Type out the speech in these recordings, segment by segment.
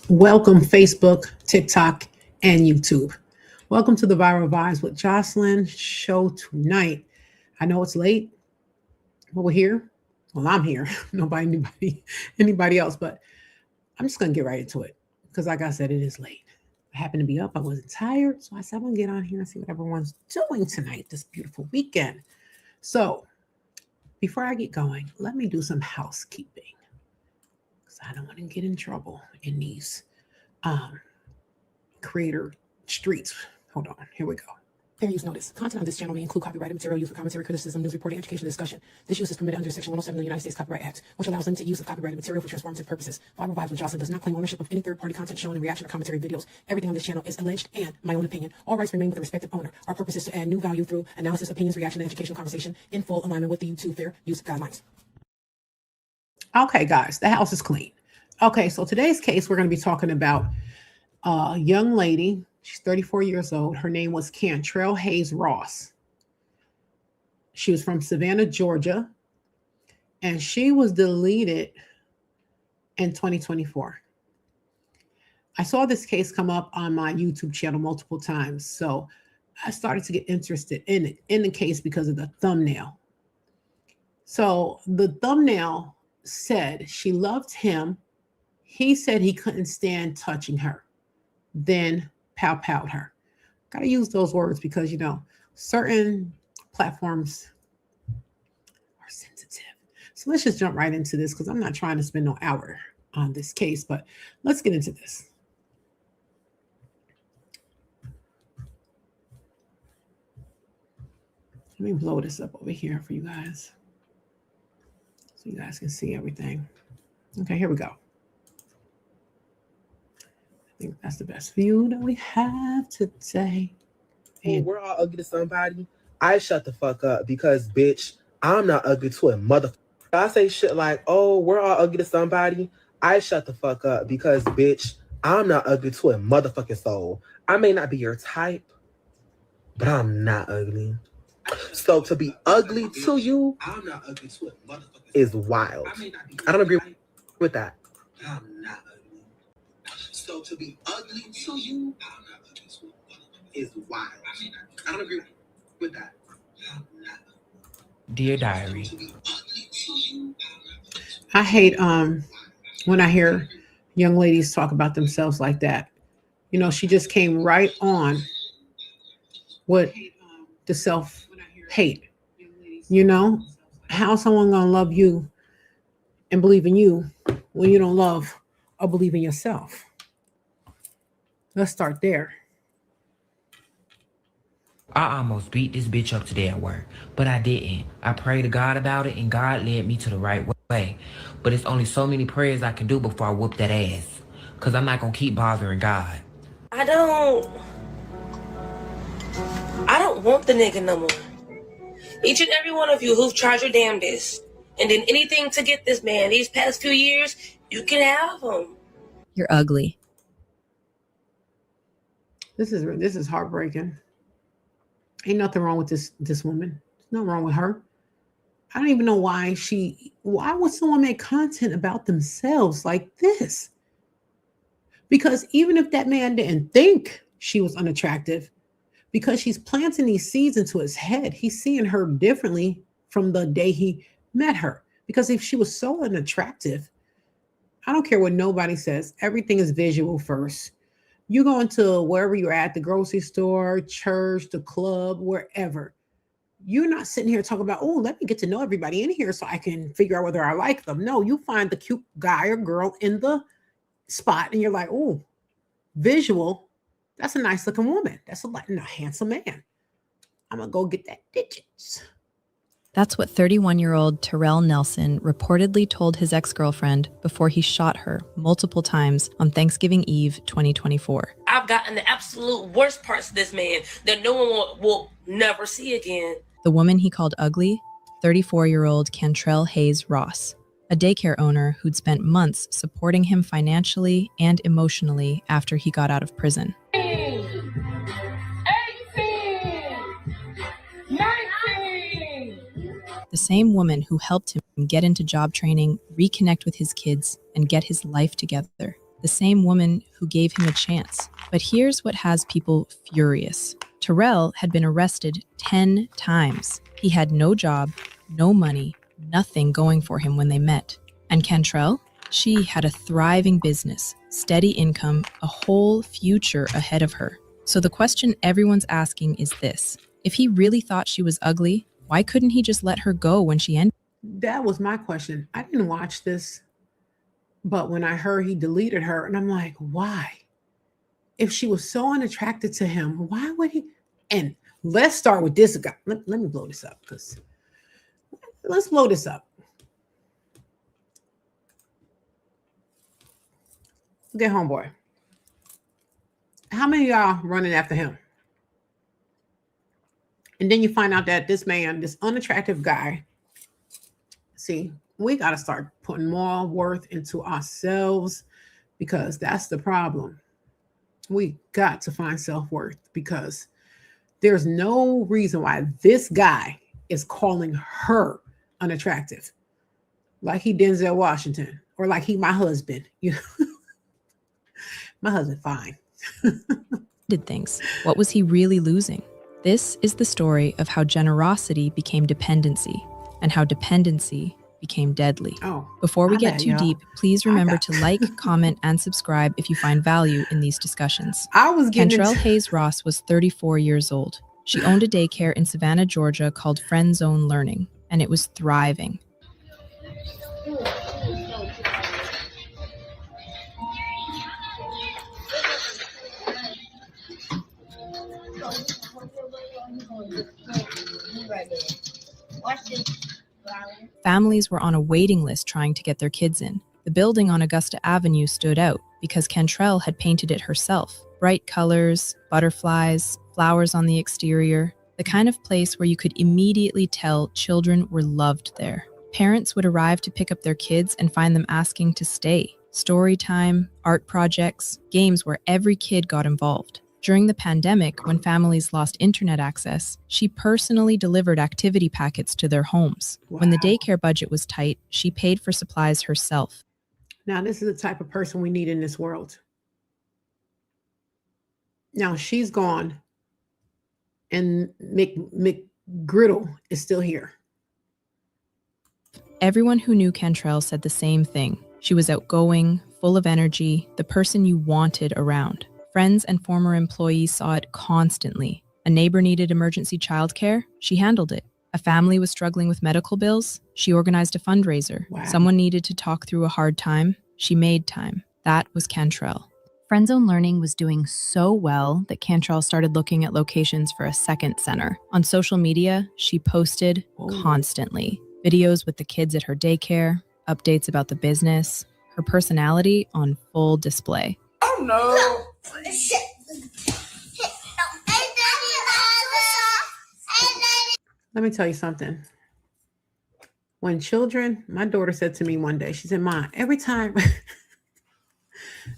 Welcome, Facebook, TikTok, and YouTube. Welcome to the Viral Vibes with Jocelyn show tonight. I know it's late, but we're here. Well, I'm here. Anybody else, but I'm just gonna get right into it because, like I said, it is late. I happened to be up. I wasn't tired, so I said I'm gonna get on here and see what everyone's doing tonight, this beautiful weekend. So, before I get going, let me do some housekeeping because I don't want to get in trouble in these creator streets. Hold on, here we go. Fair use notice. Content on this channel may include copyrighted material used for commentary, criticism, news reporting, education, discussion. This use is permitted under Section 107 of the United States Copyright Act, which allows limited use of copyrighted material for transformative purposes. Viral Vibes with Jocelyn does not claim ownership of any third-party content shown in reaction to commentary videos. Everything on this channel is alleged and my own opinion. All rights remain with the respective owner. Our purpose is to add new value through analysis, opinions, reaction, and educational conversation in full alignment with the YouTube fair use guidelines. Okay, guys, the house is clean. Okay, so today's case, we're going to be talking about a young lady. She's 34 years old. Her name was Cantrelle Hayes Ross. She was from Savannah, Georgia, and she was deleted in 2024. I saw this case come up on my YouTube channel multiple times, so I started to get interested in the case because of the thumbnail. So the thumbnail said she loved him. He said he couldn't stand touching her, then pow-powed her. Got to use those words because, certain platforms are sensitive. So let's just jump right into this because I'm not trying to spend no hour on this case, but let's get into this. Let me blow this up over here for you guys so you guys can see everything. Okay, here we go. I think that's the best view that we have today. And we're all ugly to somebody. I shut the fuck up because, bitch, I'm not ugly to a motherfucker. I say shit like, oh, we're all ugly to somebody. I shut the fuck up because, bitch, I'm not ugly to a motherfucking soul. I may not be your type, but I'm not ugly. So to be ugly to you I'm not ugly to a motherfucker is wild. I don't agree with that. I'm not ugly. So to be ugly to you, I'm not ugly to a motherfucker Is wild. I don't agree with that. I'm not ugly. Dear Diary. So to be ugly to you, I'm not ugly to I hate when I hear young ladies talk about themselves like that. She just came right on with the self-hate. How someone gonna love you and believe in you when you don't love or believe in yourself? Let's start there. I almost beat this bitch up today at work, but I didn't. I prayed to God about it, and God led me to the right way. But it's only so many prayers I can do before I whoop that ass, because I'm not going to keep bothering God. I don't want the nigga no more. Each and every one of you who've tried your damnedest and did anything to get this man these past few years, you can have him. You're ugly. This is heartbreaking. Ain't nothing wrong with this woman. There's nothing wrong with her. I don't even know why would someone make content about themselves like this? Because even if that man didn't think she was unattractive, because she's planting these seeds into his head, he's seeing her differently from the day he met her. Because if she was so unattractive, I don't care what nobody says, everything is visual first. You go into wherever you're at, the grocery store, church, the club, wherever. You're not sitting here talking about, oh, let me get to know everybody in here so I can figure out whether I like them. No, you find the cute guy or girl in the spot and you're like, oh, visual. That's a nice looking woman. That's a handsome man. I'm going to go get that digits. That's what 31-year-old Terrell Nelson reportedly told his ex-girlfriend before he shot her multiple times on Thanksgiving Eve 2024. I've gotten the absolute worst parts of this man that no one will never see again. The woman he called ugly, 34-year-old Cantrelle Hayes Ross, a daycare owner who'd spent months supporting him financially and emotionally after he got out of prison. 18, 19. The same woman who helped him get into job training, reconnect with his kids, and get his life together. the same woman who gave him a chance. But here's what has people furious. Terrell had been arrested 10 times. He had no job, no money, nothing going for him when they met. And Cantrelle? She had a thriving business, steady income, a whole future ahead of her. So the question everyone's asking is this. If he really thought she was ugly, why couldn't he just let her go when she ended? That was my question. I didn't watch this, but when I heard he deleted her, and I'm like, why? If she was so unattracted to him, why would he? And let's start with this guy. Let me blow this up, because let's blow this up. Look at homeboy. How many of y'all running after him? And then you find out that this man, this unattractive guy, see, we got to start putting more worth into ourselves, because that's the problem. We got to find self-worth, because there's no reason why this guy is calling her unattractive, like he Denzel Washington, or like he my husband. You know, my husband fine. Did things. What was he really losing? This is the story of how generosity became dependency, and how dependency became deadly. Oh, before we my get bad, too y'all. deep, please remember to like, comment, and subscribe if you find value in these discussions. I was getting Cantrelle into- Hayes Ross was 34 years old. She owned a daycare in Savannah, Georgia called Friend Zone Learning, and it was thriving. Families were on a waiting list trying to get their kids in. The building on Augusta Avenue stood out because Cantrelle had painted it herself. Bright colors, butterflies, flowers on the exterior, the kind of place where you could immediately tell children were loved there. Parents would arrive to pick up their kids and find them asking to stay. Story time, art projects, games where every kid got involved. During the pandemic, when families lost internet access, she personally delivered activity packets to their homes. Wow. When the daycare budget was tight, she paid for supplies herself. Now, this is the type of person we need in this world. Now, she's gone, and McGriddle is still here. Everyone who knew Cantrelle said the same thing. She was outgoing, full of energy, the person you wanted around. Friends and former employees saw it constantly. A neighbor needed emergency childcare, she handled it. A family was struggling with medical bills, she organized a fundraiser. Wow. Someone needed to talk through a hard time, she made time. That was Cantrelle. Friend Zone Learning was doing so well that Cantrelle started looking at locations for a second center. On social media, she posted constantly. Videos with the kids at her daycare, updates about the business, her personality on full display. Oh no. Let me tell you something. When children, my daughter said to me one day, she said, "Mom, every time,"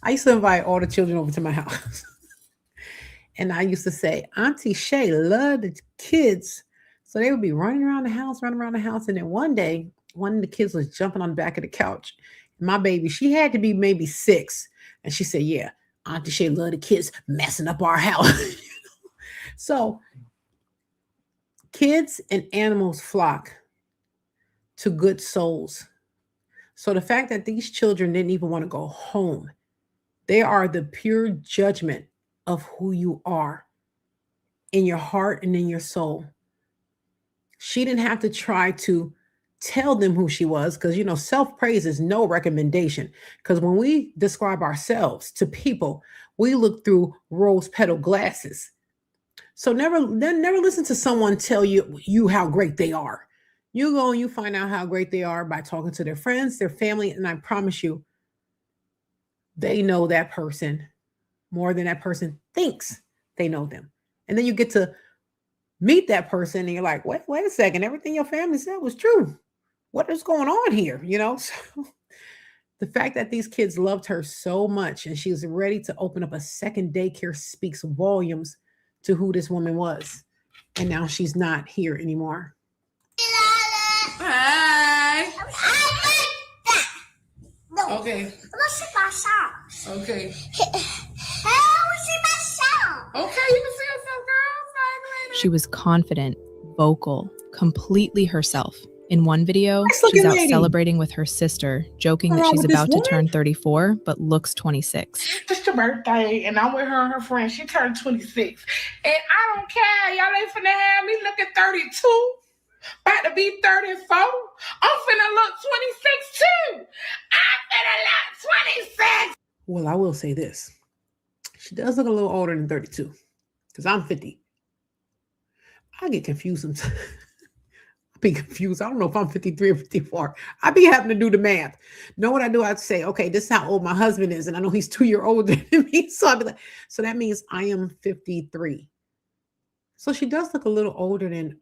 I used to invite all the children over to my house. And I used to say, Auntie Shay loved the kids. So they would be running around the house. And then one day, one of the kids was jumping on the back of the couch. My baby, she had to be maybe 6. And she said, yeah, Auntie Shay loved the kids messing up our house. So kids and animals flock to good souls. So the fact that these children didn't even want to go home, they are the pure judgment of who you are in your heart and in your soul. She didn't have to try to tell them who she was, because, you know, self-praise is no recommendation. Because when we describe ourselves to people, we look through rose petal glasses. So never listen to someone tell you how great they are. You go and you find out how great they are by talking to their friends, their family, and I promise you, they know that person more than that person thinks they know them. And then you get to meet that person and you're like, wait a second, everything your family said was true. What is going on here? You know, so the fact that these kids loved her so much and she was ready to open up a second daycare speaks volumes to who this woman was. And now she's not here anymore. Hi. Okay. Let's see my socks. Okay. Hey, I want to see my socks. Okay, you can see yourself, girl. She was confident, vocal, completely herself. In one video, Nice looking she's out lady. celebrating with her sister, joking that What's wrong she's with this about to woman? turn 34, but looks 26. It's your birthday, and I'm with her and her friend. She turned 26. And I don't care. Y'all ain't finna have me looking 32. About to be 34. I'm finna look 26 too. I'm finna look 26. Well, I will say this. She does look a little older than 32. Because I'm 50. I get confused sometimes. I be confused. I don't know if I'm 53 or 54. I be having to do the math. Know what I do? I'd say, okay, this is how old my husband is. And I know he's 2 years older than me. So I'd be like, so that means I am 53. So she does look a little older than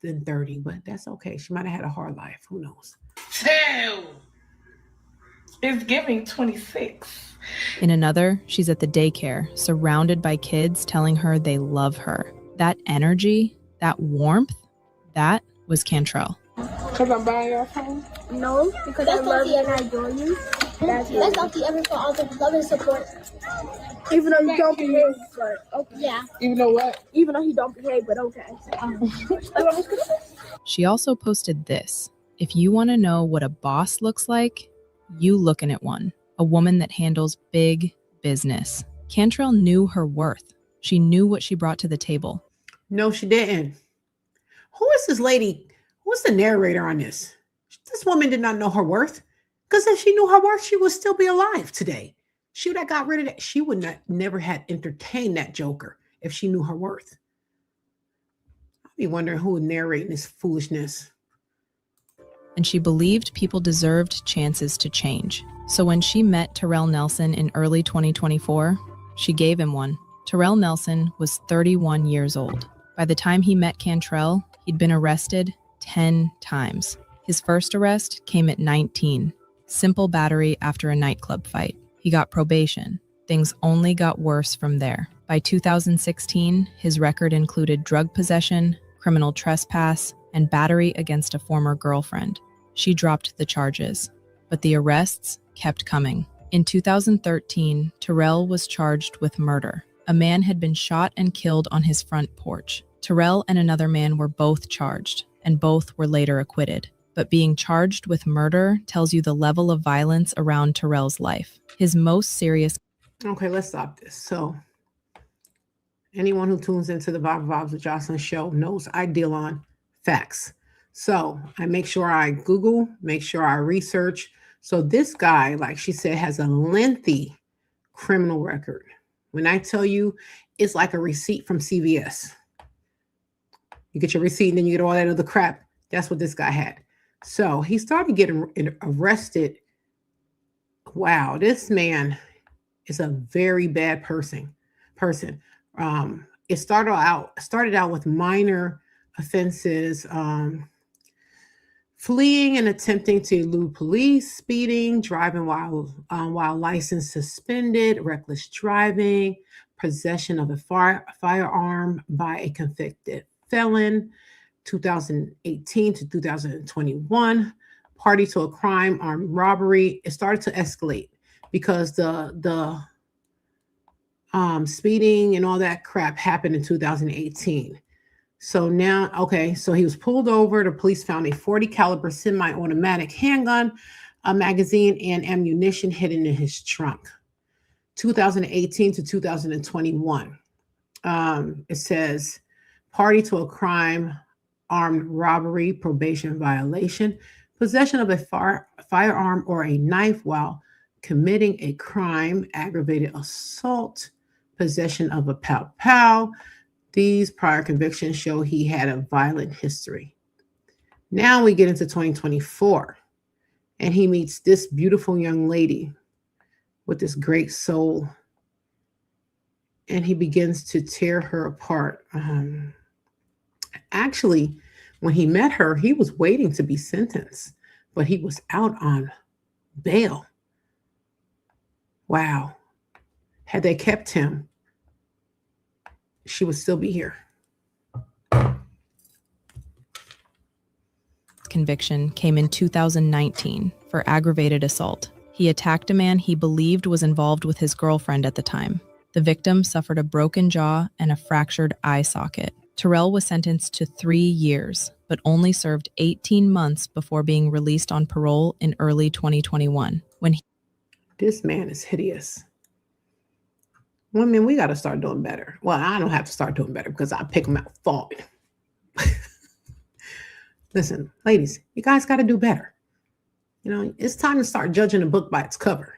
30, but that's okay. She might have had a hard life. Who knows? 2. It's giving 26. In another, she's at the daycare, surrounded by kids telling her they love her. That energy, that warmth, that was Cantrelle. Because I'm buying your phone? No, because I love you and I adore you. That's all the ever for all the love and support. Even though you don't behave, but okay. Yeah. Even though what? Even though he don't behave, but okay. She also posted this. If you want to know what a boss looks like, you looking at one. A woman that handles big business. Cantrelle knew her worth. She knew what she brought to the table. No, she didn't. Who is this lady? Who's the narrator on this? This woman did not know her worth. Because if she knew her worth, she would still be alive today. She would have got rid of that. She would not never had entertained that joker if she knew her worth. I'd be wondering who would narrate this foolishness. And she believed people deserved chances to change. So when she met Terrell Nelson in early 2024, she gave him one. Terrell Nelson was 31 years old. By the time he met Cantrelle, he'd been arrested 10 times. His first arrest came at 19. Simple battery after a nightclub fight. He got probation. Things only got worse from there. By 2016, his record included drug possession, criminal trespass, and battery against a former girlfriend. She dropped the charges, but the arrests kept coming. In 2013, Terrell was charged with murder. A man had been shot and killed on his front porch. Terrell and another man were both charged, and both were later acquitted. But being charged with murder tells you the level of violence around Terrell's life. His most serious... Okay, let's stop this. So anyone who tunes into the Vibe Vibes with Jocelyn show knows I deal on facts. So I make sure I Google, make sure I research. So this guy, like she said, has a lengthy criminal record. When I tell you, it's like a receipt from CVS. You get your receipt and then you get all that other crap. That's what this guy had. So he started getting arrested. Wow, this man is a very bad person. It started out with minor offenses, fleeing and attempting to elude police, speeding, driving while license suspended, reckless driving, possession of a firearm by a convicted felon, 2018 to 2021, party to a crime, armed robbery. It started to escalate because the speeding and all that crap happened in 2018. So now, okay, so he was pulled over. The police found a .40 caliber semi-automatic handgun, a magazine, and ammunition hidden in his trunk. 2018 to 2021. It says party to a crime, armed robbery, probation violation, possession of a firearm or a knife while committing a crime, aggravated assault, possession of a pow-pow. These prior convictions show he had a violent history. Now we get into 2024, and he meets this beautiful young lady with this great soul, and he begins to tear her apart. Actually, when he met her, he was waiting to be sentenced, but he was out on bail. Wow. Had they kept him, she would still be here. Conviction came in 2019 for aggravated assault. He attacked a man he believed was involved with his girlfriend at the time. The victim suffered a broken jaw and a fractured eye socket. Terrell was sentenced to 3 years, but only served 18 months before being released on parole in early 2021. This man is hideous. Women, we got to start doing better. Well, I don't have to start doing better because I pick them out falling. Listen, ladies, you guys got to do better. You know, it's time to start judging a book by its cover.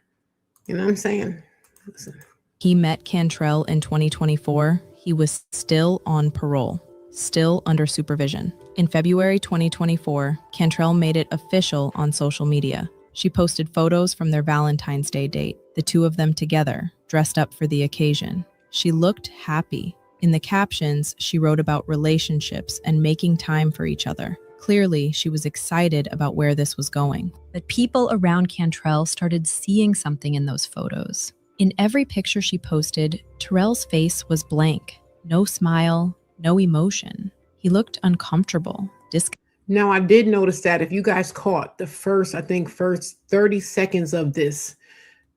You know what I'm saying? Listen. He met Cantrelle in 2024. He was still on parole, still under supervision. In February 2024, Cantrelle made it official on social media. She posted photos from their Valentine's Day date, the two of them together, dressed up for the occasion. She looked happy. In the captions, she wrote about relationships and making time for each other. Clearly, she was excited about where this was going. But people around Cantrelle started seeing something in those photos. In every picture she posted, Terrell's face was blank. No smile, no emotion. He looked uncomfortable, Now, I did notice that if you guys caught the first 30 seconds of this,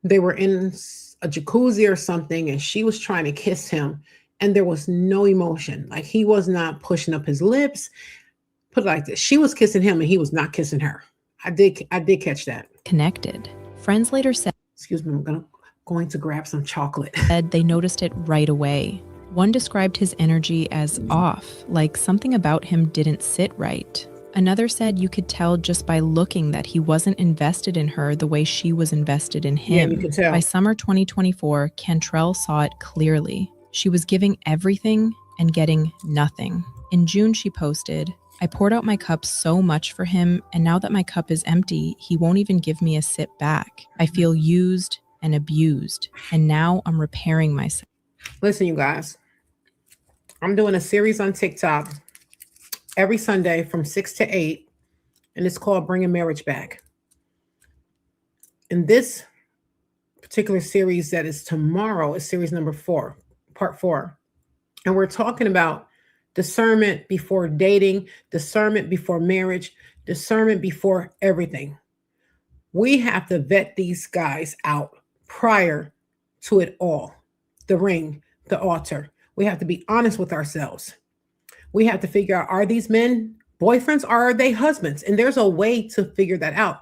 they were in a jacuzzi or something and she was trying to kiss him and there was no emotion. Like he was not pushing up his lips. Put it like this. She was kissing him and he was not kissing her. I did catch that. Connected. Friends later said, excuse me, I'm going to grab some chocolate. They noticed it right away. One described his energy as off, like something about him didn't sit right. Another said you could tell just by looking that he wasn't invested in her the way she was invested in him. Yeah, you could tell. By summer 2024, Cantrelle saw it clearly. She was giving everything and getting nothing. In June, she posted, "I poured out my cup so much for him, and now that my cup is empty, he won't even give me a sip back. I feel used and abused, and now I'm repairing myself." Listen, you guys, I'm doing a series on TikTok every Sunday from 6 to 8, and it's called Bringing Marriage Back. In this particular series that is tomorrow is series number 4, part 4, and we're talking about discernment before dating, discernment before marriage, discernment before everything. We have to vet these guys out prior to it all. The ring, the altar. We have to be honest with ourselves. We have to figure out, are these men boyfriends or are they husbands? And there's a way to figure that out.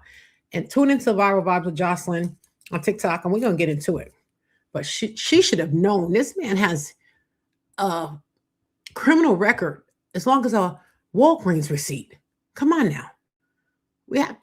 And tune into Viral Vibes with Jocelyn on TikTok, and we're going to get into it. But she should have known this man has a criminal record as long as a Walgreens receipt. Come on now. We have...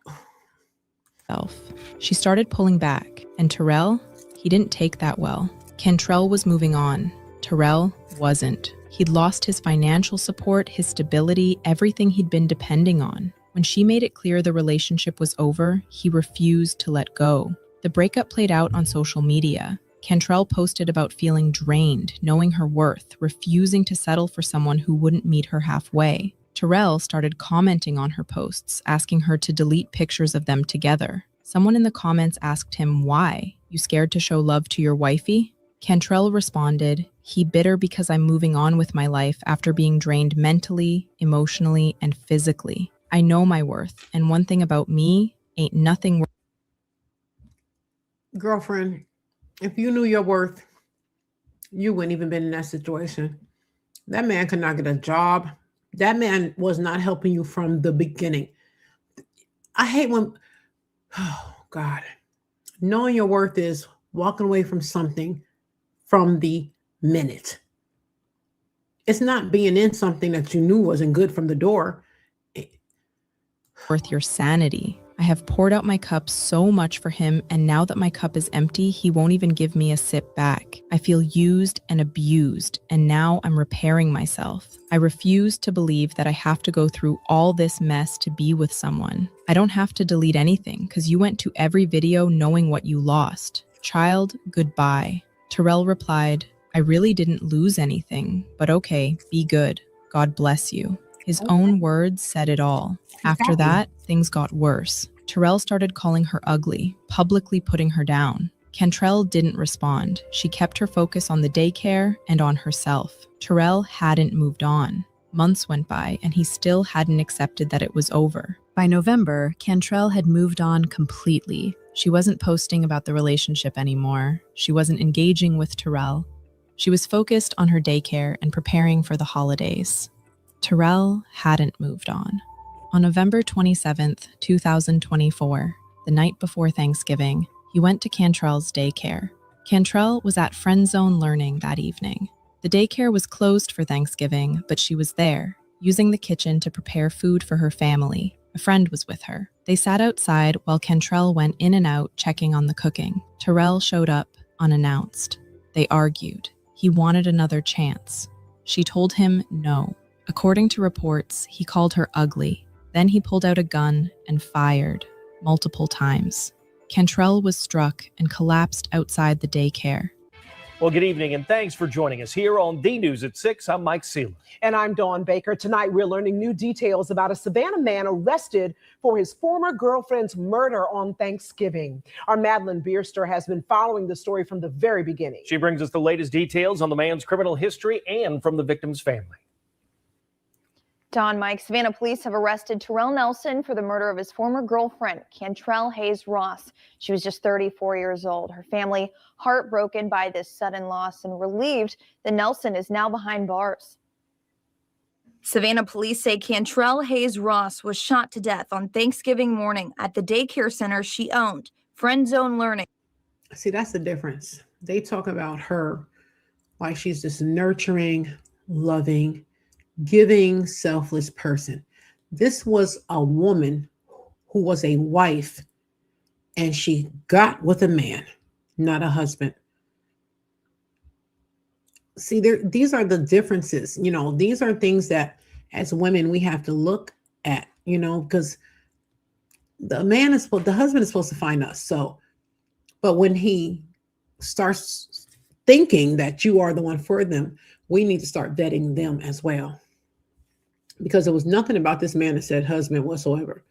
She started pulling back, and Terrell, he didn't take that well. Cantrelle was moving on. Terrell wasn't. He'd lost his financial support, his stability, everything he'd been depending on. When she made it clear the relationship was over, he refused to let go. The breakup played out on social media. Cantrelle posted about feeling drained, knowing her worth, refusing to settle for someone who wouldn't meet her halfway. Terrell started commenting on her posts, asking her to delete pictures of them together. Someone in the comments asked him, "Why? You scared to show love to your wifey?" Cantrelle responded, "He bitter because I'm moving on with my life after being drained mentally, emotionally, and physically. I know my worth, and one thing about me, ain't nothing worth." Girlfriend, if you knew your worth, you wouldn't even been in that situation. That man could not get a job. That man was not helping you from the beginning. I hate when, oh God, knowing your worth is walking away from something from the minute. It's not being in something that you knew wasn't good from the door. Worth your sanity. I have poured out my cup so much for him, and now that my cup is empty, he won't even give me a sip back. I feel used and abused, and now I'm repairing myself. I refuse to believe that I have to go through all this mess to be with someone. I don't have to delete anything because you went to every video knowing what you lost. Child, goodbye. Terrell replied, "I really didn't lose anything, but okay, be good. God bless you." His own words said it all. After that, things got worse. Terrell started calling her ugly, publicly putting her down. Cantrelle didn't respond. She kept her focus on the daycare and on herself. Terrell hadn't moved on. Months went by, and he still hadn't accepted that it was over. By November, Cantrelle had moved on completely. She wasn't posting about the relationship anymore. She wasn't engaging with Terrell. She was focused on her daycare and preparing for the holidays. Terrell hadn't moved on. On November 27th, 2024, the night before Thanksgiving, he went to Cantrell's daycare. Cantrelle was at Friend Zone Learning that evening. The daycare was closed for Thanksgiving, but she was there, using the kitchen to prepare food for her family. A friend was with her. They sat outside while Cantrelle went in and out checking on the cooking. Terrell showed up unannounced. They argued. He wanted another chance. She told him no. According to reports, he called her ugly. Then he pulled out a gun and fired multiple times. Cantrelle was struck and collapsed outside the daycare. Well, good evening, and thanks for joining us here on The News at 6. I'm Mike Sealer. And I'm Dawn Baker. Tonight, we're learning new details about a Savannah man arrested for his former girlfriend's murder on Thanksgiving. Our Madeline Bierster has been following the story from the very beginning. She brings us the latest details on the man's criminal history and from the victim's family. Don, Mike, Savannah police have arrested Terrell Nelson for the murder of his former girlfriend, Cantrelle Hayes Ross. She was just 34 years old. Her family heartbroken by this sudden loss and relieved that Nelson is now behind bars. Savannah police say Cantrelle Hayes Ross was shot to death on Thanksgiving morning at the daycare center she owned, Friend Zone Learning. See, that's the difference. They talk about her like she's this nurturing, loving, giving, selfless person. This was a woman who was a wife, and she got with a man, not a husband. See, these are the differences. You know, these are things that as women we have to look at, you know, because the husband is supposed to find us. So, but when he starts thinking that you are the one for them, we need to start vetting them as well. Because there was nothing about this man that said husband whatsoever.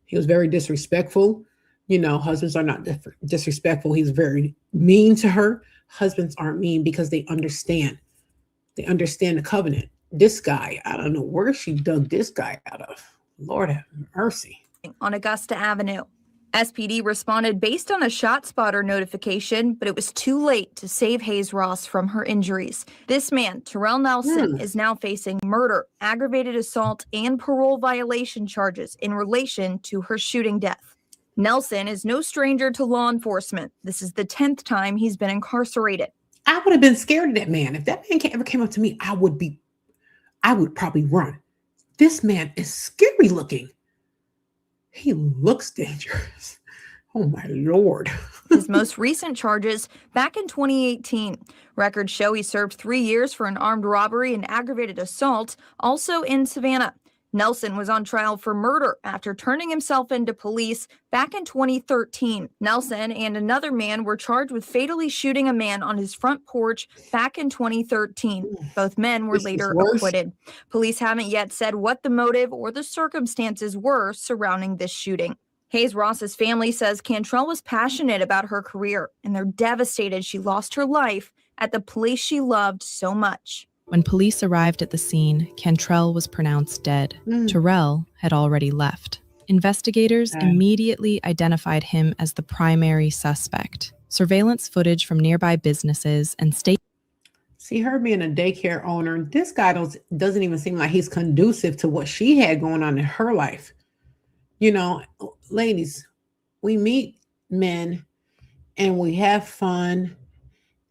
He was very disrespectful. You know, husbands are not disrespectful. He's very mean to her. Husbands aren't mean because they understand. They understand the covenant. This guy, I don't know where she dug this guy out of. Lord have mercy. On Augusta Avenue. SPD responded based on a ShotSpotter notification, but it was too late to save Hayes Ross from her injuries. This man, Terrell Nelson, is now facing murder, aggravated assault, and parole violation charges in relation to her shooting death. Nelson is no stranger to law enforcement. This is the 10th time he's been incarcerated. I would have been scared of that man. If that man ever came up to me, I would probably run. This man is scary looking. He looks dangerous. Oh, my Lord. His most recent charges back in 2018. Records show he served 3 years for an armed robbery and aggravated assault, also in Savannah. Nelson was on trial for murder after turning himself into police back in 2013. Nelson and another man were charged with fatally shooting a man on his front porch back in 2013. Both men were later acquitted. Police haven't yet said what the motive or the circumstances were surrounding this shooting. Hayes Ross's family says Cantrelle was passionate about her career, and they're devastated she lost her life at the place she loved so much. When police arrived at the scene, Cantrelle was pronounced dead. Terrell had already left. Investigators immediately identified him as the primary suspect. Surveillance footage from nearby businesses and state. See, her being a daycare owner, this guy doesn't even seem like he's conducive to what she had going on in her life. You know, ladies, we meet men and we have fun.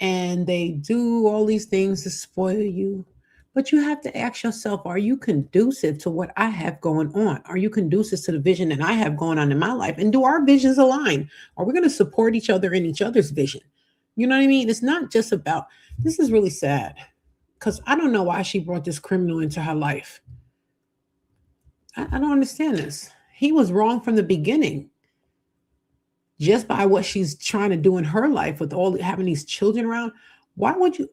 And they do all these things to spoil you. But you have to ask yourself, are you conducive to what I have going on? Are you conducive to the vision that I have going on in my life? And do our visions align? Are we going to support each other in each other's vision? You know what I mean? It's not just about, this is really sad. Because I don't know why she brought this criminal into her life. I don't understand this. He was wrong from the beginning. Just by what she's trying to do in her life with all having these children around. Why would you?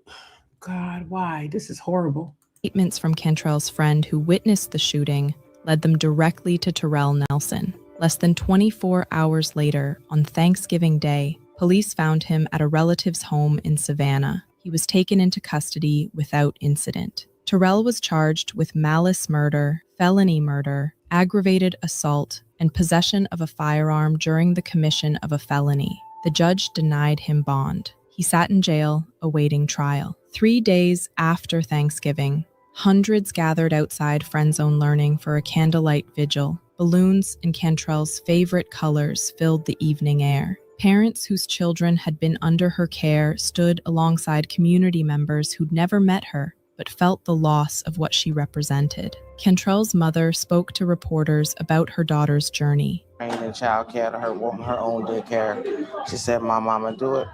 God, why? This is horrible. Statements from Cantrelle's friend who witnessed the shooting led them directly to Terrell Nelson. Less than 24 hours later, on Thanksgiving Day, police found him at a relative's home in Savannah. He was taken into custody without incident. Terrell was charged with malice murder, felony murder, aggravated assault, and possession of a firearm during the commission of a felony. The judge denied him bond. He sat in jail awaiting trial. 3 days after Thanksgiving, hundreds gathered outside Friend Zone Learning for a candlelight vigil. Balloons in Cantrelle's favorite colors filled the evening air. Parents whose children had been under her care stood alongside community members who'd never met her, but felt the loss of what she represented. Cantrelle's mother spoke to reporters about her daughter's journey. In child care to her own daycare. She said, "My mama do it."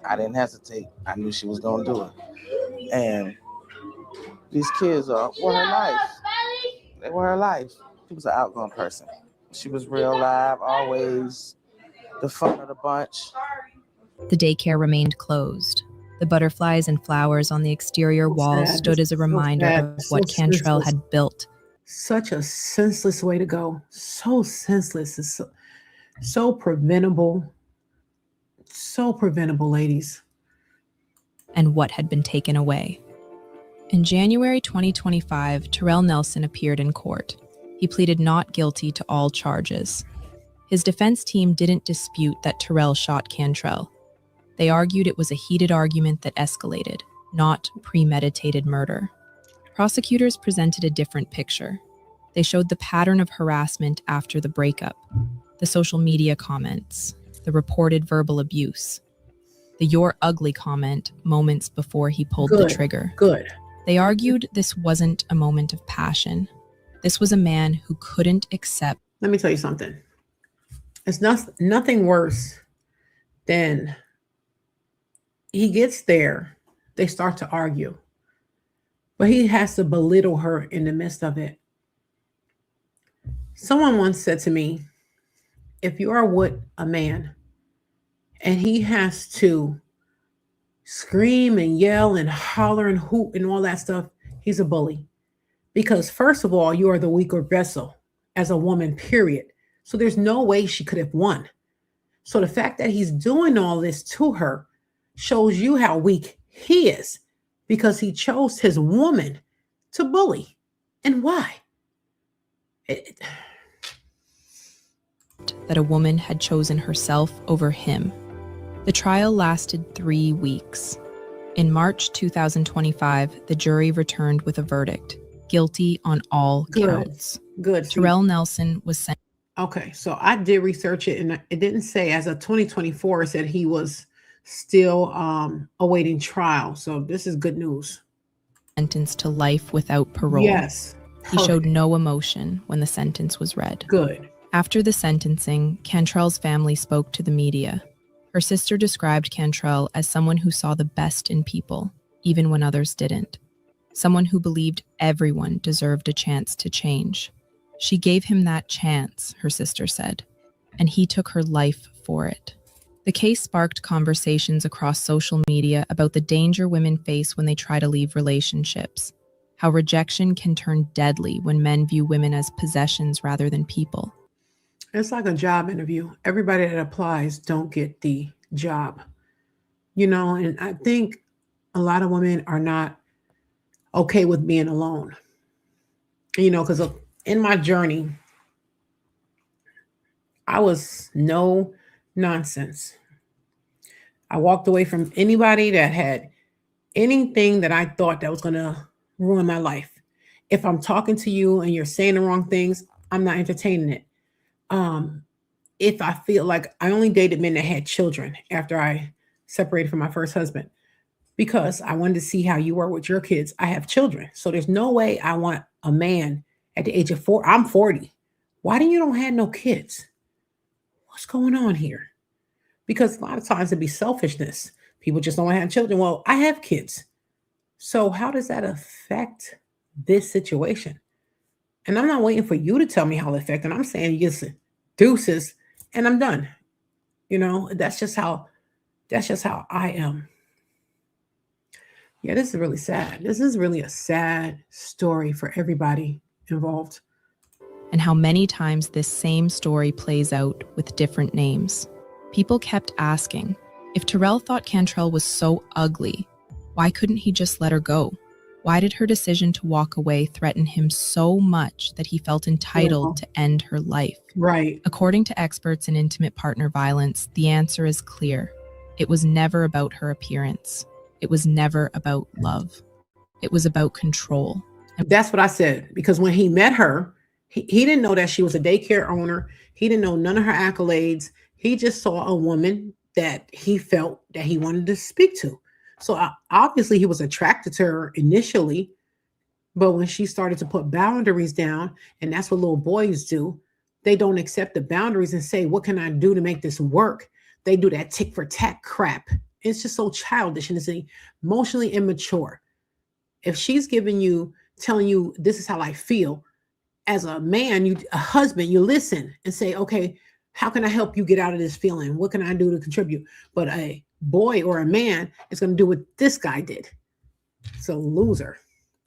I didn't hesitate. I knew she was gonna do it. And these kids were her life. They were her life. She was an outgoing person. She was real live, always the fun of the bunch. The daycare remained closed. The butterflies and flowers on the exterior wall stood as a reminder of what Cantrelle had built. Such a senseless way to go. So senseless. It's so preventable. So preventable, ladies. And what had been taken away. In January 2025, Terrell Nelson appeared in court. He pleaded not guilty to all charges. His defense team didn't dispute that Terrell shot Cantrelle. They argued it was a heated argument that escalated, not premeditated murder. Prosecutors presented a different picture. They showed the pattern of harassment after the breakup, the social media comments, the reported verbal abuse, the "you're ugly" comment moments before he pulled the trigger. Good. They argued this wasn't a moment of passion. This was a man who couldn't accept. Let me tell you something. It's nothing worse than he gets there, they start to argue, but he has to belittle her in the midst of it. Someone once said to me, if you are with a man and he has to scream and yell and holler and hoot and all that stuff, he's a bully. Because first of all, you are the weaker vessel as a woman, period. So there's no way she could have won. So the fact that he's doing all this to her shows you how weak he is, because he chose his woman to bully. And why? That a woman had chosen herself over him. The trial lasted 3 weeks. In March 2025, the jury returned with a verdict, guilty on all counts. Good. Terrell Nelson was sentenced. Okay, so I did research it, and it didn't say as of 2024, it said he was still awaiting trial. So this is good news. Sentenced to life without parole. Yes. He showed no emotion when the sentence was read. Good. After the sentencing, Cantrelle's family spoke to the media. Her sister described Cantrelle as someone who saw the best in people, even when others didn't. Someone who believed everyone deserved a chance to change. She gave him that chance, her sister said, and he took her life for it. The case sparked conversations across social media about the danger women face when they try to leave relationships, how rejection can turn deadly when men view women as possessions rather than people. It's like a job interview. Everybody that applies don't get the job, and I think a lot of women are not okay with being alone, because in my journey, I was no nonsense. I walked away from anybody that had anything that I thought that was going to ruin my life. If I'm talking to you and you're saying the wrong things, I'm not entertaining it. If I feel like I only dated men that had children after I separated from my first husband, because I wanted to see how you were with your kids. I have children. So there's no way I want a man at the age of 4. I'm 40. Why do you don't have no kids? What's going on here? Because a lot of times it'd be selfishness. People just don't want to have children. Well, I have kids. So how does that affect this situation? And I'm not waiting for you to tell me how it affected. I'm saying yes, deuces, and I'm done. That's just how I am. Yeah, this is really sad. This is really a sad story for everybody involved. And how many times this same story plays out with different names. People kept asking, if Terrell thought Cantrelle was so ugly, why couldn't he just let her go? Why did her decision to walk away threaten him so much that he felt entitled to end her life? Right. According to experts in intimate partner violence, the answer is clear. It was never about her appearance. It was never about love. It was about control. That's what I said, because when he met her, he didn't know that she was a daycare owner. He didn't know none of her accolades. He just saw a woman that he felt that he wanted to speak to. So obviously he was attracted to her initially, but when she started to put boundaries down, and that's what little boys do, they don't accept the boundaries and say, what can I do to make this work? They do that tick for tack crap. It's just so childish and it's emotionally immature. If she's telling you, this is how I feel, as a man, a husband, you listen and say, okay, how can I help you get out of this feeling? What can I do to contribute? But a boy or a man is going to do what this guy did. So loser.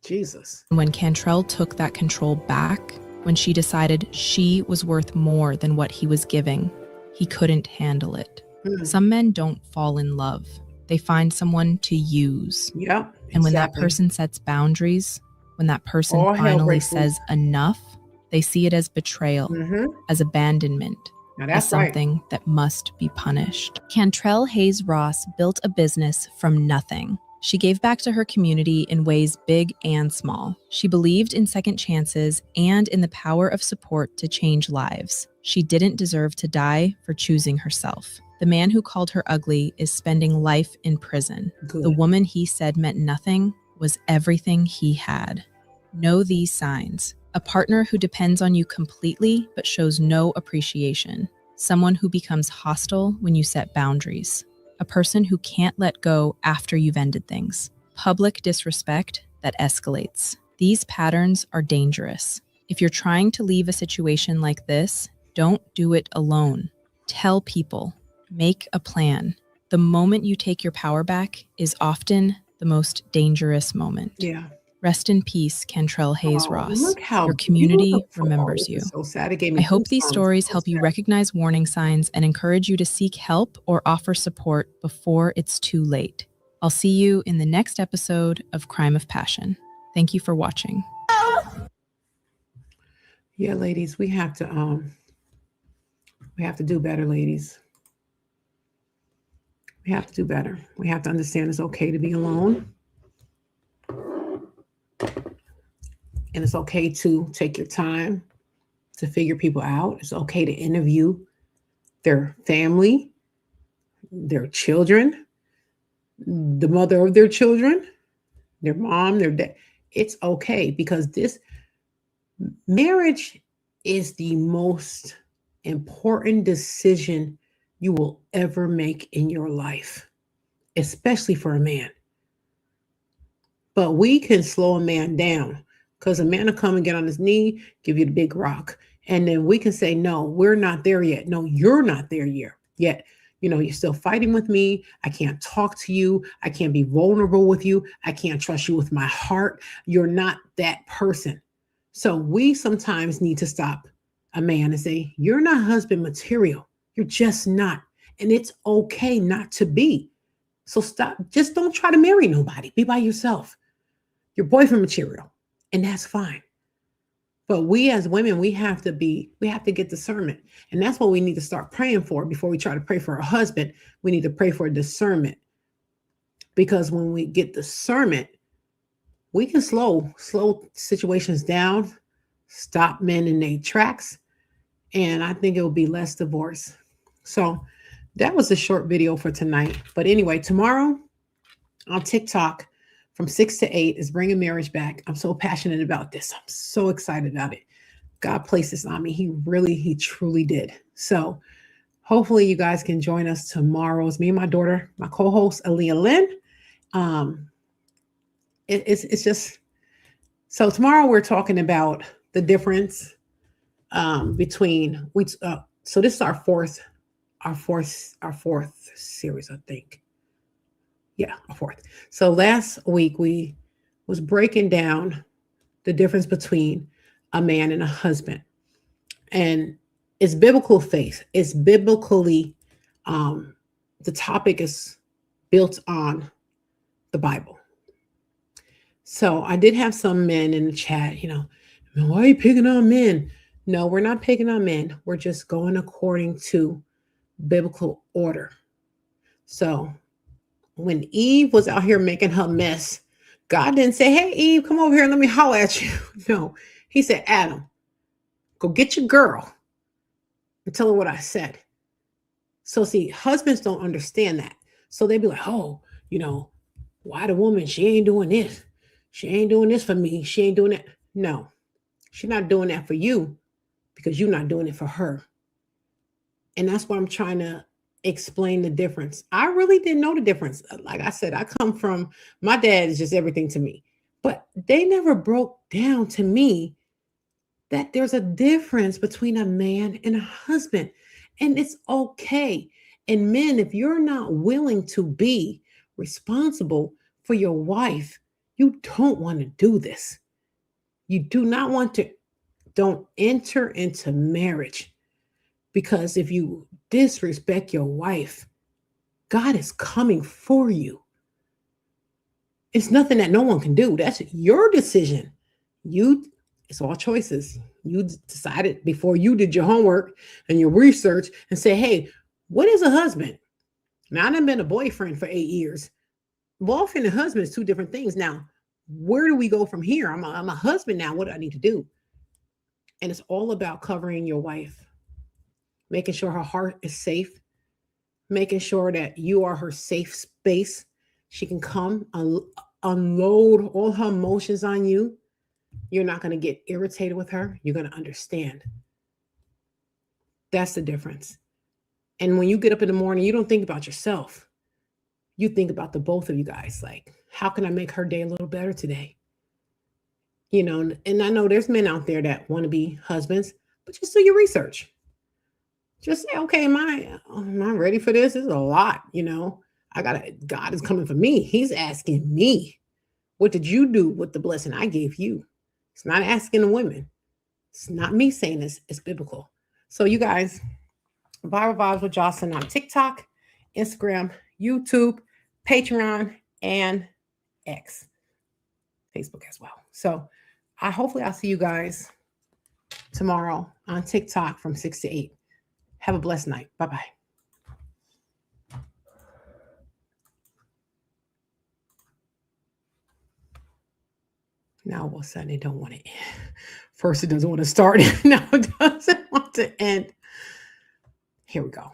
Jesus. When Cantrelle took that control back, when she decided she was worth more than what he was giving, he couldn't handle it. Some men don't fall in love. They find someone to use. Yep. And when that person sets boundaries, when that person finally says enough, they see it as betrayal, as abandonment, as something that must be punished. Cantrelle Hayes Ross built a business from nothing. She gave back to her community in ways big and small. She believed in second chances and in the power of support to change lives. She didn't deserve to die for choosing herself. The man who called her ugly is spending life in prison. The woman he said meant nothing was everything he had. Know these signs. A partner who depends on you completely but shows no appreciation. Someone who becomes hostile when you set boundaries. A person who can't let go after you've ended things. Public disrespect that escalates. These patterns are dangerous. If you're trying to leave a situation like this, don't do it alone. Tell people. Make a plan. The moment you take your power back is often the most dangerous moment. Yeah. Rest in peace, Cantrelle Hayes Ross. Look how your community beautiful. remembers you. So sad. It gave me I hope these goosebumps. stories So help you sad. recognize warning signs and encourage you to seek help or offer support before it's too late. I'll see you in the next episode of Crime of Passion. Thank you for watching. Yeah, ladies, we have to do better, ladies. We have to do better. We have to understand it's okay to be alone. And it's okay to take your time to figure people out. It's okay to interview their family, their children, the mother of their children, their mom, their dad. It's okay, because this marriage is the most important decision you will ever make in your life, especially for a man. But we can slow a man down, because a man will come and get on his knee, give you the big rock. And then we can say, no, we're not there yet. No, you're not there yet. You know, you're still fighting with me. I can't talk to you. I can't be vulnerable with you. I can't trust you with my heart. You're not that person. So we sometimes need to stop a man and say, you're not husband material. You're just not. And it's okay not to be. So stop. Just don't try to marry nobody. Be by yourself. You're boyfriend material. And that's fine. But we as women, we have to get discernment. And that's what we need to start praying for before we try to pray for a husband. We need to pray for discernment. Because when we get discernment, we can slow situations down, stop men in their tracks. And I think it will be less divorce. So that was a short video for tonight. But anyway, tomorrow on TikTok from 6 to 8 is Bringing Marriage Back. I'm so passionate about this. I'm so excited about it. God placed this on me. He truly did. So hopefully you guys can join us tomorrow. It's me and my daughter, my co-host, Aaliyah Lynn. It's just, so tomorrow we're talking about the difference between, so this is our fourth series, I think. Yeah, our fourth. So last week we was breaking down the difference between a man and a husband. And it's biblical faith. It's biblically, the topic is built on the Bible. So I did have some men in the chat, why are you picking on men? No, we're not picking on men. We're just going according to biblical order. So when Eve was out here making her mess, God didn't say, hey, Eve, come over here and let me holler at you. No, he said, Adam, go get your girl and tell her what I said. So see, husbands don't understand that. So they be like, oh, why the woman? She ain't doing this. She ain't doing this for me. She ain't doing that. No, she's not doing that for you because you're not doing it for her. And that's why I'm trying to explain the difference. I really didn't know the difference. Like I said, I come from, my dad is just everything to me. But they never broke down to me that there's a difference between a man and a husband. And it's okay. And men, if you're not willing to be responsible for your wife, you don't want to do this. You do not want to, don't enter into marriage. Because if you disrespect your wife, God is coming for you. It's nothing that no one can do. That's your decision. It's all choices. You decided before you did your homework and your research and say, hey, what is a husband? Now, I've been a boyfriend for 8 years. Boyfriend and husband is two different things. Now, where do we go from here? I'm a husband now. What do I need to do? And it's all about covering your wife, making sure her heart is safe, making sure that you are her safe space. She can come unload all her emotions on you. You're not going to get irritated with her. You're going to understand. That's the difference. And when you get up in the morning, you don't think about yourself. You think about the both of you guys. Like, how can I make her day a little better today? And I know there's men out there that want to be husbands, but just do your research. Just say, okay, am I ready for this? This is a lot, God is coming for me. He's asking me, what did you do with the blessing I gave you? It's not asking the women. It's not me saying this. It's biblical. So you guys, Viral Vibes with Jocelyn on TikTok, Instagram, YouTube, Patreon, and X, Facebook as well. So hopefully I'll see you guys tomorrow on TikTok from 6 to 8. Have a blessed night. Bye-bye. Now all of a sudden it don't want to end. First it doesn't want to start. Now it doesn't want to end. Here we go.